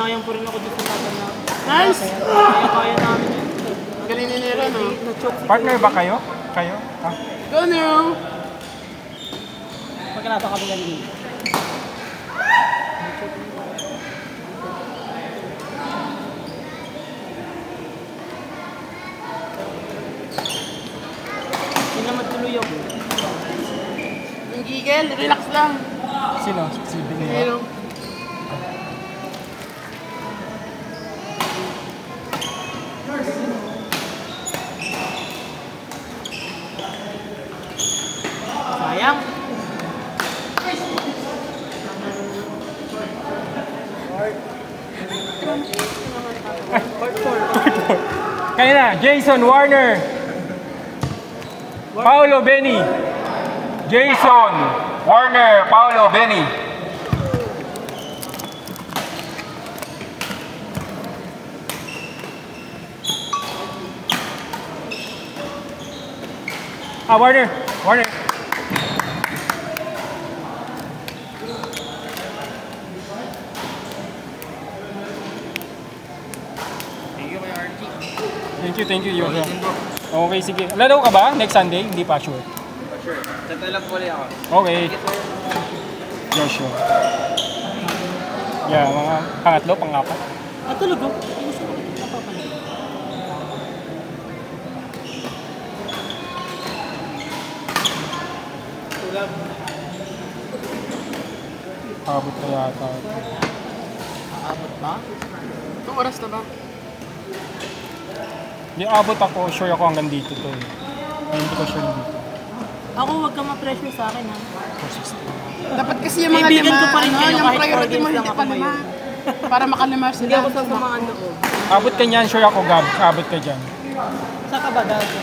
hinayang po rin ako dito sa laban na. Nice! Kaya namin yun. Galing ni Nero, no? Partner ba kayo? Kayo? Ah. Go, Nero! Pagkalasa kami galing. Hindi na matuloy ako. Yung gigil, relax lang. Sino? Si Bigay. Nero. Sayang. Kaya na, Jason Warner. Paolo Benny. Jason Warner, Paolo Benny. Warner. Warner. Thank you, Yosa. Okay, sige. Laro ka ba next Sunday? Hindi pa sure. Sure. Tatay lang po ako. Okay. Joshua. Yeah, mga pangatlo, pangapat. Ah, talaga? Gusto ko ito napapanood. Abot na yata. Aabot ba? Itong oras na ba? Hindi abot ako, sure ako hanggang dito to eh. Hindi ko sure dito. Ako, huwag ka ma-pressure sa akin ha. 460. Dapat kasi yung mga Kaibigan lima, ko pa rin kayo, yung kahit priority mo audience hindi lang pa ako lima. ngayon. Para makalima sila. Hindi ako sasamaan loob. Abot ka niyan, sure ako Gab. Abot ka dyan. Saka ba dati?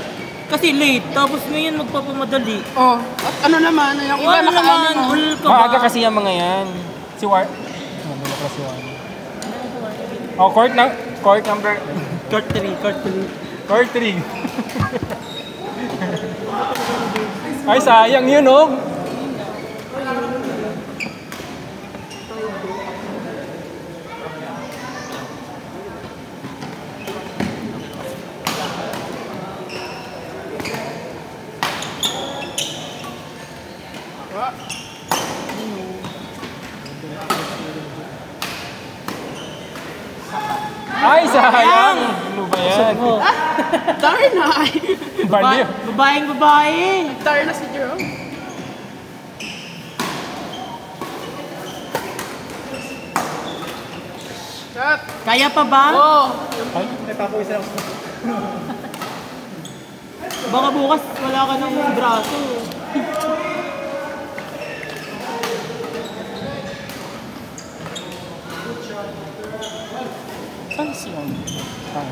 Kasi late, tapos ngayon magpapamadali. Oh, at ano naman, yung iba Ano naman, naka-ano mo. ul ka ba? Maaga kasi yung mga yan. Si War... Ano pala si War? Oh, court number... Court 3, court 3. Court 3. Ay, sayang yun, oh. Ay, sayang! Ano ba yan? Darn na! Baliw. Babaeng babae. Darn na si Jerome. Shot! Kaya pa ba? Oh! Ay, Baka bukas wala ka ng braso. saan si Om? Ay.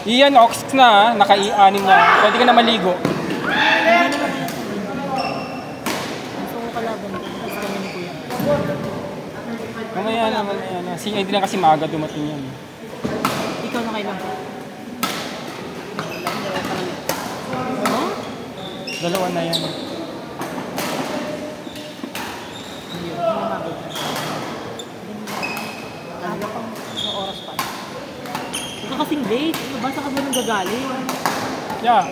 Iyan, ox na, naka-i-anim na. Pwede ka na maligo. Gusto ko kalaban ko. Tapos kami ni Kuya. Mamaya na. Hindi na kasi maaga dumating yan. Ikaw na kailan ka? Huh? Dalawa na yan. Ano pang oras pa? Ito kasing late. Basta ka ba nang gagaling? Yeah.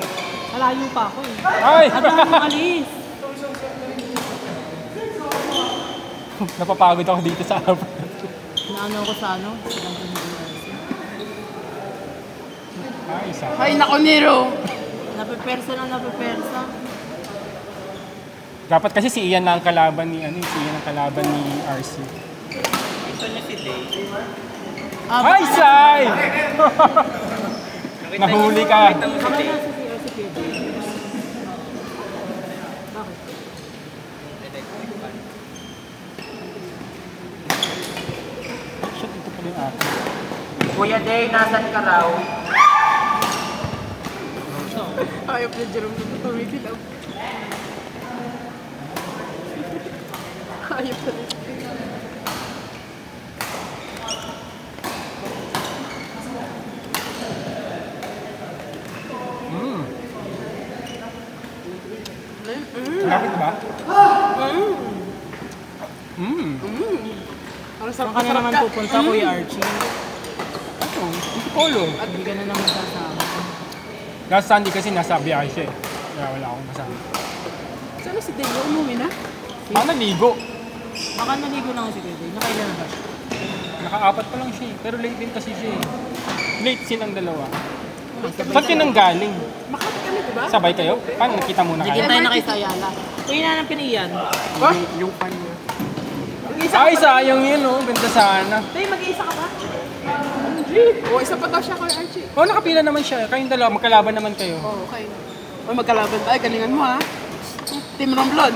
Malayo pa ako eh. Ay! At nang alis. Napapagod ako dito sa hapon. Naano ako sa ano? Silang Ay, isa. Ay, nako Nero! napepersa na napepersa. Dapat kasi si Ian na ang kalaban ni si Ian ang kalaban ni RC. Ito niya si Day. Ay, Sai! Nahuli ka. Nakita mo si Baka Day. nasa si Pedro. Bakit? Shit, ito pala yung akin. Kuya Day, nasan ka raw? Ayaw na Jerome na tumigil lang. Ayaw na rin. Lapit ba? Parang Saan sarap ka na naman pupunta, Kuya Archie? Ito, polo. At hindi ka na naman sasama. Last Sunday kasi nasa biyahe siya eh. Kaya wala akong kasama. Sana si Deo umuwi na? Paano ligo? Baka naligo na ako si Kuya Day. Nakailan na ba siya? Naka-4 pa lang siya eh. Pero late din kasi siya eh. Late silang dalawa. Saan kayo nang galing? Makati kami, diba? Sabay kayo? Paano nakita muna Sige kayo? tayo na kay Sayala. Uy, nanapin iyan. Yung fan niya. Ay, sayang yun oh. Ganda sana. Tay, mag-iisa ka ba? O, isa pa daw siya kay Archie. Oh, nakapila naman siya. Kayong dalawa, magkalaban naman kayo. Oh, okay. O, magkalaban tayo. Galingan mo, ha? Team Romblon.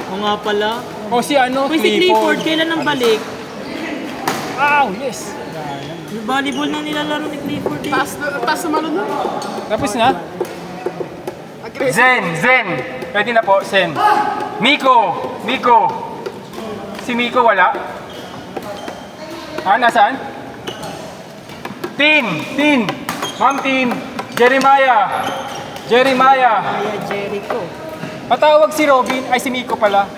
Oo nga pala. O si ano, Uy, si Clifford, kailan nang balik? Wow, yes! Ayan. Yung volleyball na nilalaro ni Clifford eh. Taas na malo na. Tapos na? Aggressive. Zen! Pwede na po, Zen. Miko! Si Miko wala? Ah, nasaan? Tin! Ma'am Tin! Jeremiah! Kaya Jericho. Patawag si Robin, ay si Miko pala.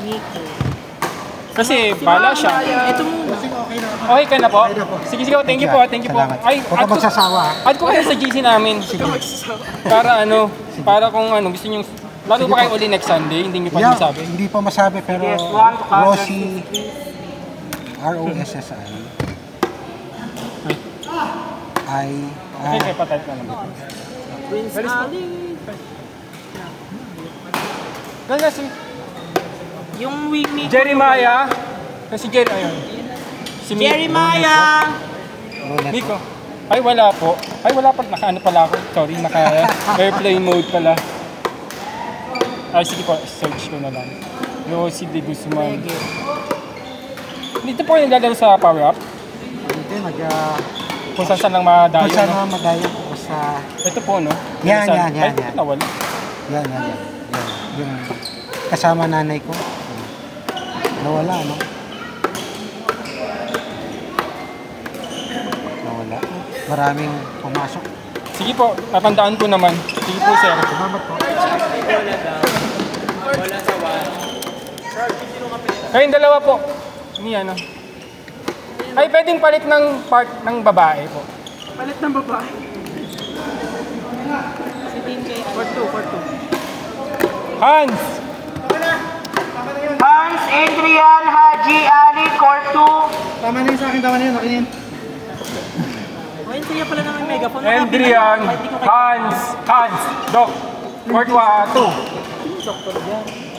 Nico. Kasi bala siya. Ito muna. Okay ka na po? Sige, thank you po. Salamat. Ay, Huwag ka magsasawa, ha? add ko kayo sa GC namin. Para kung gusto niyo, lalo pa kayo uli next Sunday, hindi niyo pa Yeah, masabi. hindi pa masabi, pero Yes, one to count. Rosie, R-O-S-S-I, Okay, kaya pa-type ka naman. Prince Alis po. Ali. Ganda si Yung week Nico. Jeremiah. Si ayun. Si Jeremiah! Miko. Ay, wala po. Ay, wala pa. Naka-ano pala ako. Sorry, naka-airplane mode pala. Ay, sige po. Search ko na lang. Rosie de Guzman. Dito po yung naglalaro sa Power Up. Hindi, Kung saan lang madayo. kung saan No? naman madayo ko sa... Ito po, no? Yan. Ay, nawala. Yan. Yung kasama nanay ko. Nawala, no? Nawala. Maraming pumasok. Sige po, natandaan ko naman. Sige po, sir. Salamat po. Wala sa one. Kayong dalawa po. Ni ano? Ay, pwedeng palit ng part ng babae po. Palit ng babae. Si Team K. Court 2. Hans! Hans Adrian Haji Ali, court 2. Tama na yun sa akin, nakinin. Ayun, siya pala naman megaphone. Adrian, Hans, Doc, Court 2. Doktor dyan.